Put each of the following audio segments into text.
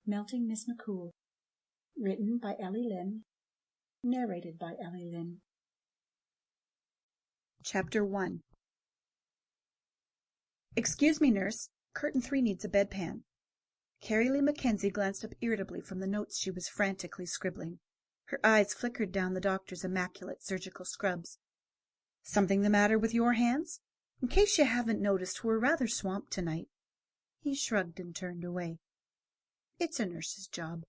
Melting Miss McCool. Written by Ellie Lynn. Narrated by Ellie Lynn. Chapter 1. "Excuse me, nurse. Curtain 3 needs a bedpan." Kerry-Lee McKenzie glanced up irritably from the notes she was frantically scribbling. Her eyes flickered down the doctor's immaculate surgical scrubs. "Something the matter with your hands? In case you haven't noticed, we're rather swamped tonight." He shrugged and turned away. "It's a nurse's job."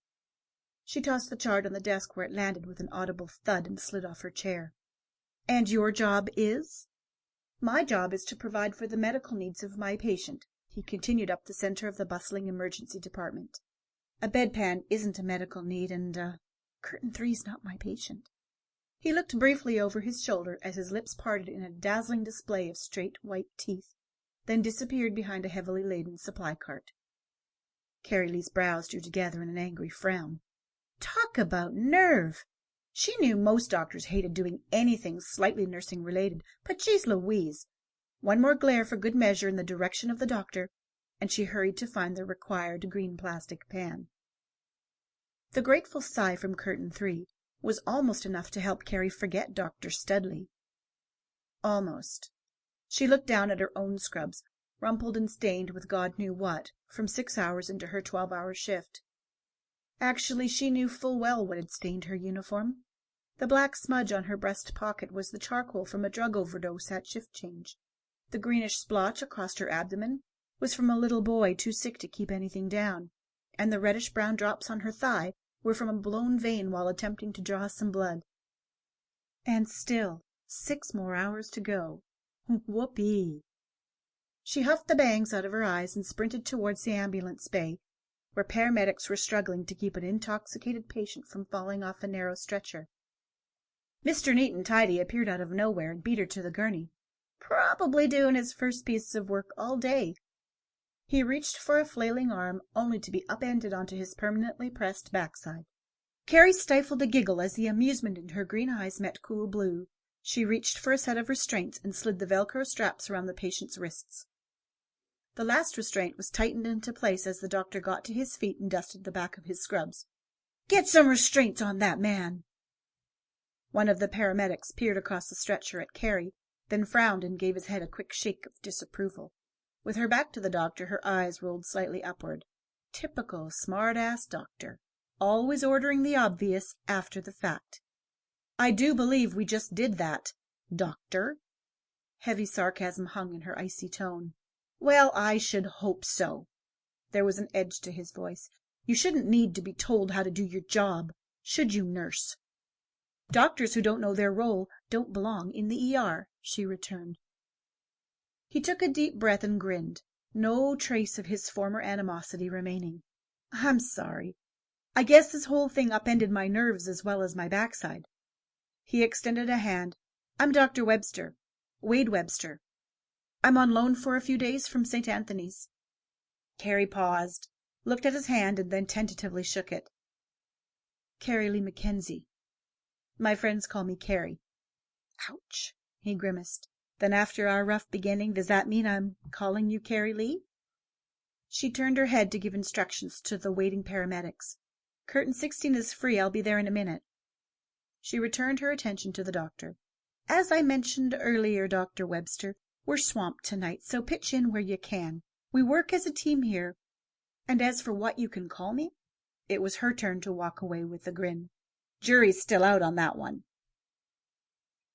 She tossed the chart on the desk where it landed with an audible thud and slid off her chair. "And your job is?" "My job is to provide for the medical needs of my patient." He continued up the center of the bustling emergency department. "A bedpan isn't a medical need, and Curtain 3's not my patient." He looked briefly over his shoulder as his lips parted in a dazzling display of straight white teeth, then disappeared behind a heavily laden supply cart. Kerry-Lee's brows drew together in an angry frown. Talk about nerve! She knew most doctors hated doing anything slightly nursing-related, but geez Louise! One more glare for good measure in the direction of the doctor, and she hurried to find the required green plastic pan. The grateful sigh from Curtain 3 was almost enough to help Carrie forget Dr. Studley. Almost. She looked down at her own scrubs, rumpled and stained with God knew what, from 6 hours into her 12-hour shift. Actually, she knew full well what had stained her uniform. The black smudge on her breast pocket was the charcoal from a drug overdose at shift change. The greenish splotch across her abdomen was from a little boy too sick to keep anything down, and the reddish-brown drops on her thigh were from a blown vein while attempting to draw some blood. And still 6 more hours to go. Whoopee! She huffed the bangs out of her eyes and sprinted towards the ambulance bay, where paramedics were struggling to keep an intoxicated patient from falling off a narrow stretcher. Mr. Neat and Tidy appeared out of nowhere and beat her to the gurney. Probably doing his first piece of work all day. He reached for a flailing arm, only to be upended onto his permanently pressed backside. Carrie stifled a giggle as the amusement in her green eyes met cool blue. She reached for a set of restraints and slid the Velcro straps around the patient's wrists. The last restraint was tightened into place as the doctor got to his feet and dusted the back of his scrubs. "Get some restraints on that man!" One of the paramedics peered across the stretcher at Carrie, then frowned and gave his head a quick shake of disapproval. With her back to the doctor, her eyes rolled slightly upward. Typical smart-ass doctor, always ordering the obvious after the fact. "I do believe we just did that, doctor." Heavy sarcasm hung in her icy tone. "Well, I should hope so." There was an edge to his voice. "You shouldn't need to be told how to do your job, should you, nurse?" "Doctors who don't know their role don't belong in the ER," she returned. He took a deep breath and grinned, no trace of his former animosity remaining. "I'm sorry. I guess this whole thing upended my nerves as well as my backside." He extended a hand. "I'm Dr. Webster. Wade Webster. I'm on loan for a few days from St. Anthony's." Carrie paused, looked at his hand, and then tentatively shook it. "Kerry-Lee McKenzie. My friends call me Carrie." "Ouch!" he grimaced. "Then after our rough beginning, does that mean I'm calling you Kerry-Lee?" She turned her head to give instructions to the waiting paramedics. "Curtain 16 is free. I'll be there in a minute." She returned her attention to the doctor. "As I mentioned earlier, Dr. Webster, we're swamped tonight, so pitch in where you can. We work as a team here. And as for what you can call me," it was her turn to walk away with a grin, "jury's still out on that one."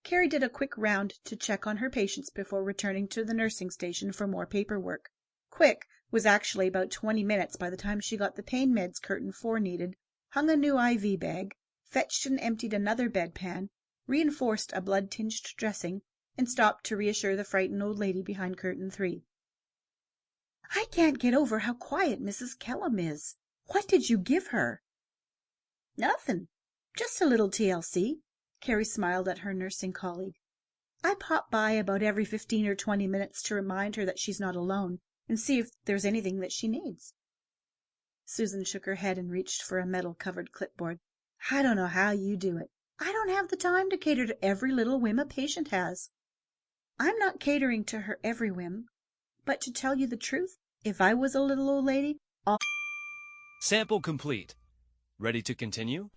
Carrie did a quick round to check on her patients before returning to the nursing station for more paperwork. Quick was actually about 20 minutes by the time she got the pain meds Curtain 4 needed, hung a new IV bag, fetched and emptied another bedpan, reinforced a blood-tinged dressing, and stopped to reassure the frightened old lady behind Curtain 3. "I can't get over how quiet Mrs. Kellum is. What did you give her?" "Nothing. Just a little TLC." Carrie smiled at her nursing colleague. "I pop by about every 15 or 20 minutes to remind her that she's not alone, and see if there's anything that she needs." Susan shook her head and reached for a metal-covered clipboard. "I don't know how you do it. I don't have the time to cater to every little whim a patient has." "I'm not catering to her every whim. But to tell you the truth, if I was a little old lady, all Sample complete. Ready to continue?